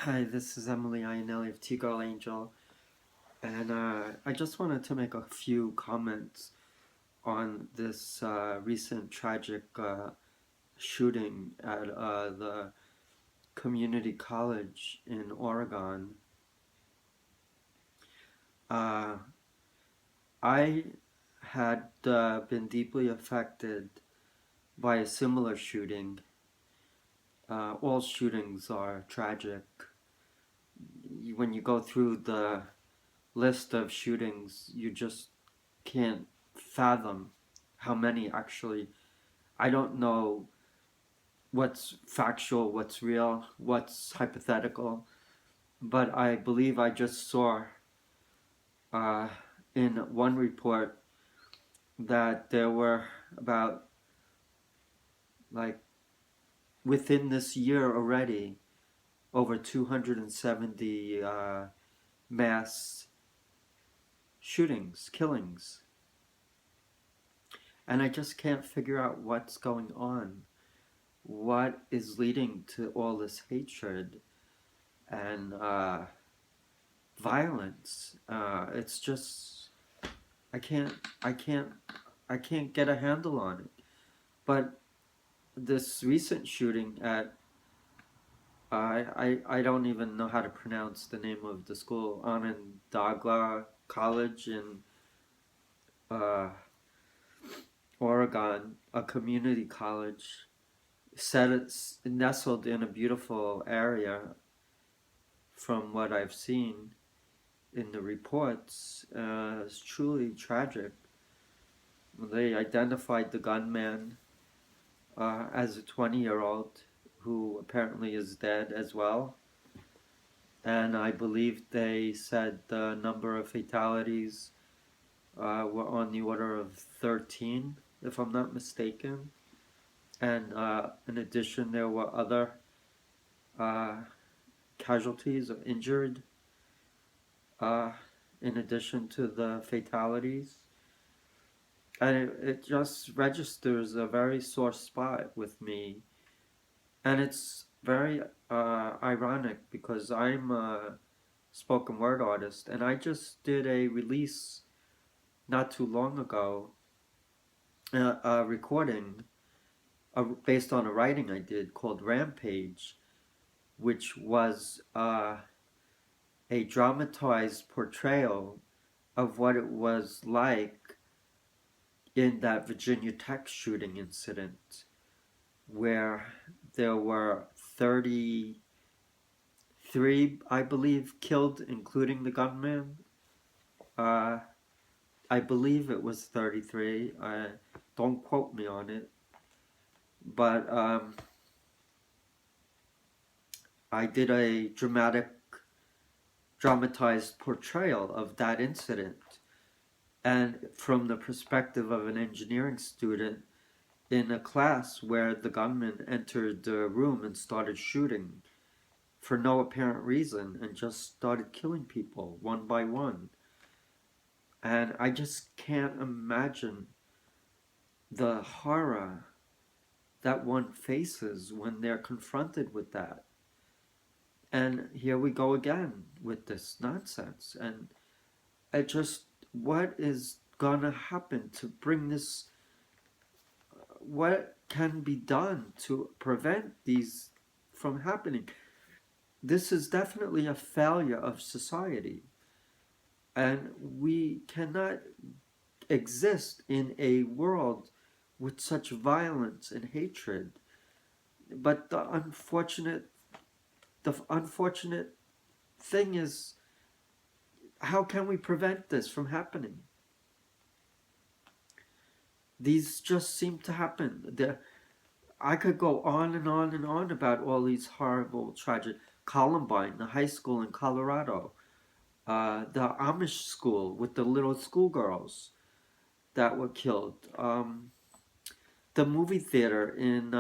Hi, this is Emily Ionelli of T-Girl Angel, and I just wanted to make a few comments on this recent tragic shooting at the community college in Oregon. Uh, I had been deeply affected by a similar shooting. All shootings are tragic. When you go through the list of shootings, you just can't fathom how many actually. I don't know what's factual, what's real, what's hypothetical, but I believe I just saw uh, in one report that there were about, like, within this year already, over 270 mass shootings, killings. And I just can't figure out what's going on. What is leading to all this hatred and violence? It's just I can't I can't I can't get a handle on it. But this recent shooting at I don't even know how to pronounce the name of the school, Onondaga College in uh, Oregon, a community college, set it's nestled in a beautiful area from what I've seen in the reports. Is truly tragic. They identified the gunman as a 20-year-old who apparently is dead as well. And I believe they said the number of fatalities were on the order of 13, if I'm not mistaken. And in addition, there were other uh, casualties or injured uh, in addition to the fatalities. And it just registers a very sore spot with me. And it's very ironic because I'm a spoken word artist and I just did a release not too long ago, a recording based on a writing I did called Rampage, which was a dramatized portrayal of what it was like in that Virginia Tech shooting incident where there were 33, I believe, killed, including the gunman. Uh, I believe it was 33. Don't quote me on it. But I did a dramatized portrayal of that incident. And from the perspective of an engineering student in a class where the gunman entered the room and started shooting for no apparent reason and just started killing people one by one. And I just can't imagine the horror that one faces when they're confronted with that. And here we go again with this nonsense. And I just, what is gonna happen to bring this? What can be done to prevent these from happening? This is definitely a failure of society. And we cannot exist in a world with such violence and hatred. But the unfortunate thing is, how can we prevent this from happening? These just seem to happen. I could go on and on and on about all these horrible, tragic. Columbine, the high school in Colorado, the Amish school with the little schoolgirls that were killed, the movie theater in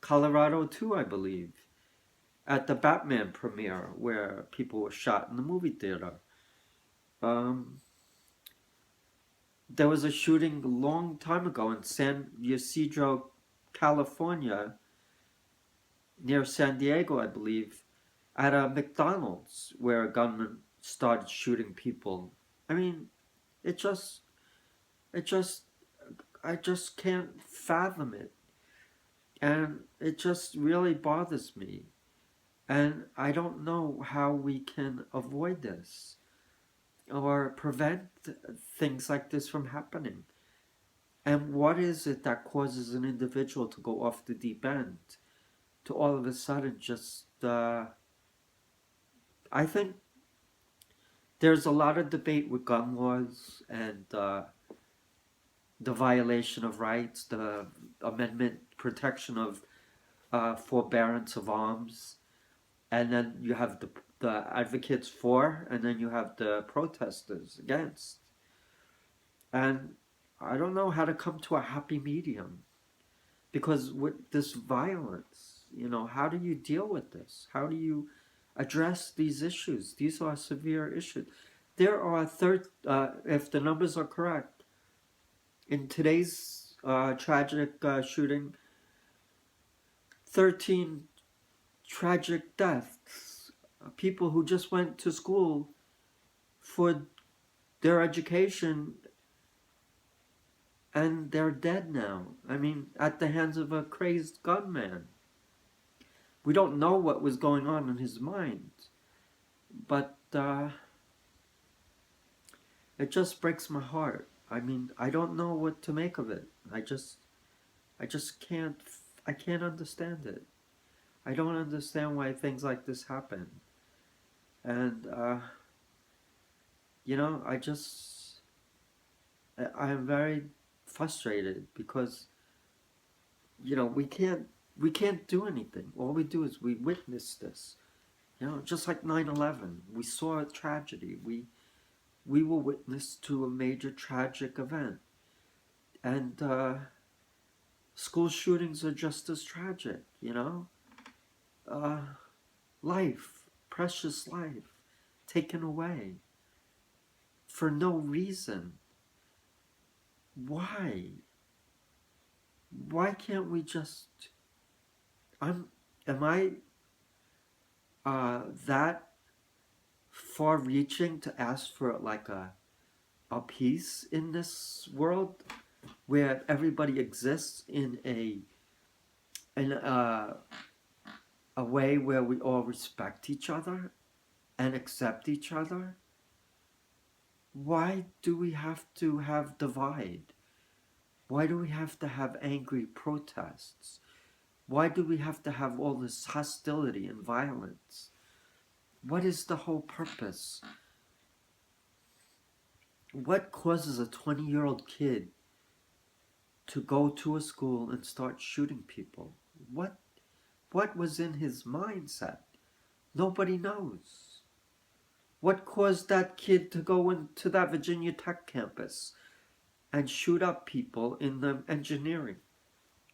Colorado too, I believe, at the Batman premiere where people were shot in the movie theater. Um, there was a shooting a long time ago in San Ysidro, California, near San Diego, I believe, at a McDonald's where a gunman started shooting people. I mean, it just, it just, I just can't fathom it. And it just really bothers me. And I don't know how we can avoid this or prevent things like this from happening. And what is it that causes an individual to go off the deep end? To all of a sudden just, I think there's a lot of debate with gun laws and the violation of rights, the amendment protection of forbearance of arms, and then you have the advocates for, and then you have the protesters against. And I don't know how to come to a happy medium because with this violence, how do you deal with this? How do you address these issues? These are severe issues. There are if the numbers are correct, in today's tragic shooting, 13 tragic deaths. People who just went to school for their education and they're dead now. I mean, at the hands of a crazed gunman. We don't know what was going on in his mind, but it just breaks my heart. I mean, I don't know what to make of it. I just can't. I can't understand it. I don't understand why things like this happen, and I just I'm very frustrated because we can't do anything. All we do is we witness this. Just like 9/11, we saw a tragedy. We were witness to a major tragic event, and school shootings are just as tragic. Uh, Life, precious life, taken away for no reason. Why? Why can't we just? Am I that far-reaching to ask for like a peace in this world where everybody exists in a way where we all respect each other and accept each other? Why do we have to have divide? Why do we have to have angry protests? Why do we have to have all this hostility and violence? What is the whole purpose? What causes a 20-year-old kid to go to a school and start shooting people? What was in his mindset? Nobody knows. What caused that kid to go into that Virginia Tech campus and shoot up people in the engineering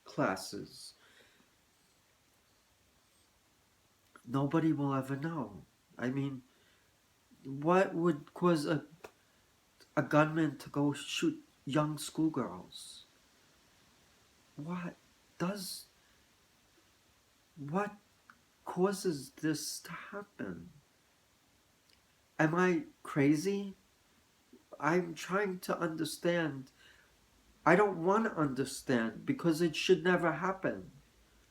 classes? Nobody will ever know. I mean, what would cause a gunman to go shoot young schoolgirls? What does what causes this to happen? Am I crazy? I'm trying to understand. I don't want to understand because it should never happen.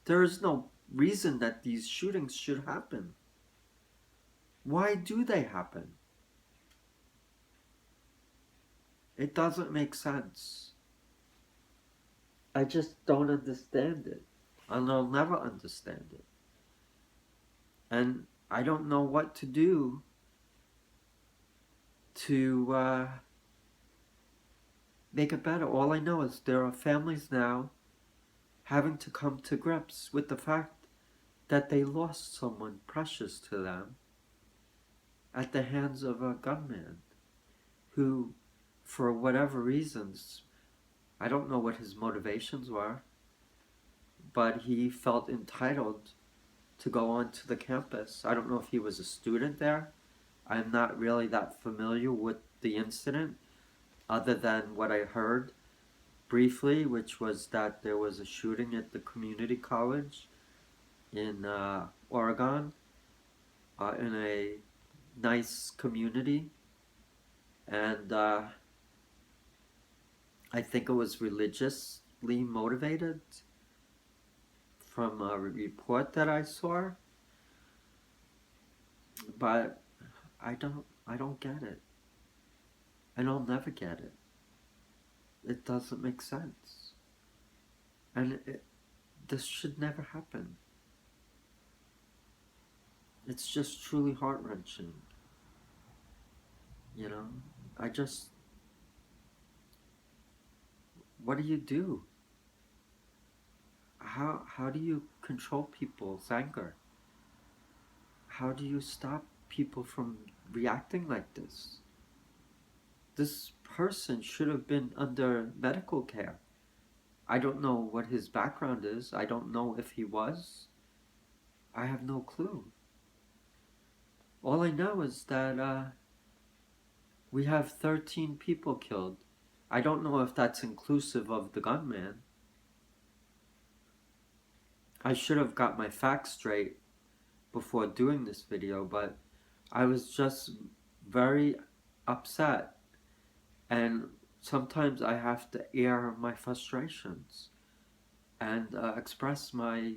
There is no reason that these shootings should happen. Why do they happen? It doesn't make sense. I just don't understand it. And I'll never understand it. And I don't know what to do to make it better. All I know is there are families now having to come to grips with the fact that they lost someone precious to them at the hands of a gunman who, for whatever reasons, I don't know what his motivations were, but he felt entitled to go onto the campus. I don't know if he was a student there. I'm not really that familiar with the incident other than what I heard briefly, which was that there was a shooting at the community college in Oregon, in a nice community, and I think it was religiously motivated from a report that I saw, but I don't get it, and I'll never get it. It doesn't make sense, and this should never happen. It's just truly heart-wrenching, you know? I just, what do you do? How do you control people's anger? How do you stop people from reacting like this? This person should have been under medical care. I don't know what his background is. I don't know if he was. I have no clue. All I know is that we have 13 people killed. I don't know if that's inclusive of the gunman. I should have got my facts straight before doing this video, but I was just very upset, and sometimes I have to air my frustrations and express my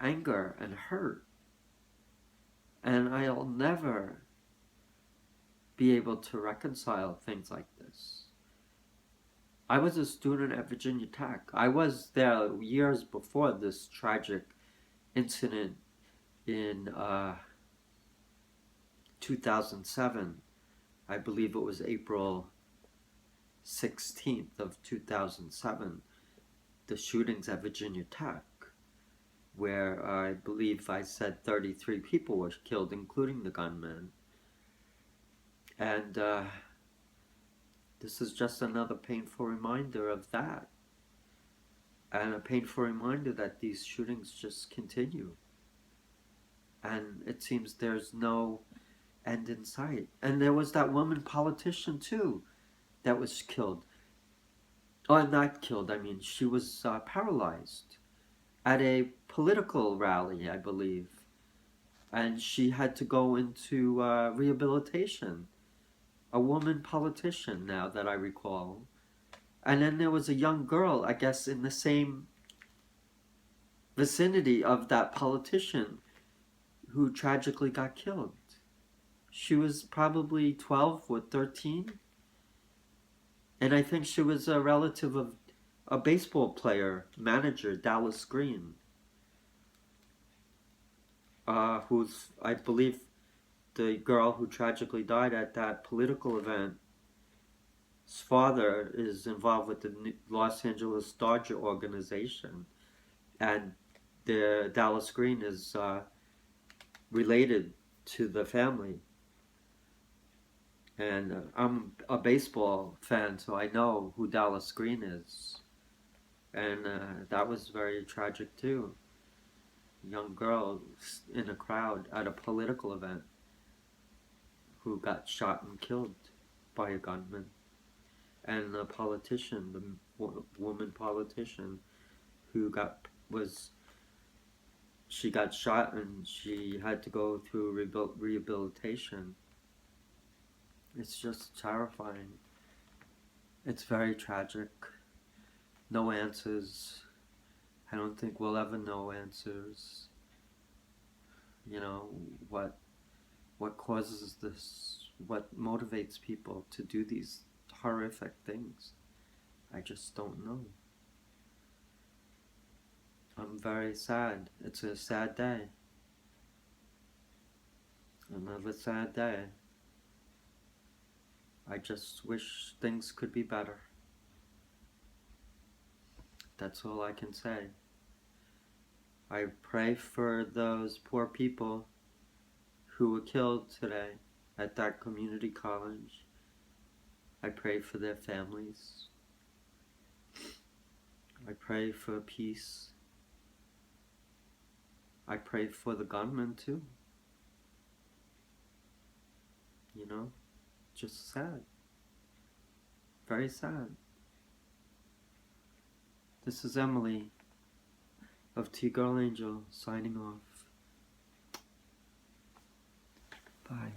anger and hurt, and I'll never be able to reconcile things like this. I was a student at Virginia Tech. I was there years before this tragic incident in 2007. I believe it was April 16th of 2007, the shootings at Virginia Tech, where I believe I said 33 people were killed, including the gunman. And this is just another painful reminder of that. And a painful reminder that these shootings just continue. And it seems there's no end in sight. And there was that woman politician too that was killed. Oh, not killed, I mean, she was paralyzed at a political rally, I believe. And she had to go into rehabilitation. A woman politician, now that I recall. And then there was a young girl, I guess, in the same vicinity of that politician who tragically got killed. She was probably 12 or 13. And I think she was a relative of a baseball player, manager, Dallas Green, who's, I believe, the girl who tragically died at that political event. His father is involved with the Los Angeles Dodger organization, and the Dallas Green is related to the family. And I'm a baseball fan, so I know who Dallas Green is. And that was very tragic too. A young girl in a crowd at a political event who got shot and killed by a gunman. And the politician, the woman politician, who she got shot and she had to go through rehabilitation. It's just terrifying. It's very tragic. No answers. I don't think we'll ever know answers. You know, what causes this? What motivates people to do these horrific things? I just don't know. I'm very sad. It's a sad day. Another sad day. I just wish things could be better. That's all I can say. I pray for those poor people who were killed today at that community college. I pray for their families. I pray for peace. I pray for the gunman too. You know, just sad. Very sad. This is Emily of T-Girl Angel signing off. Bye.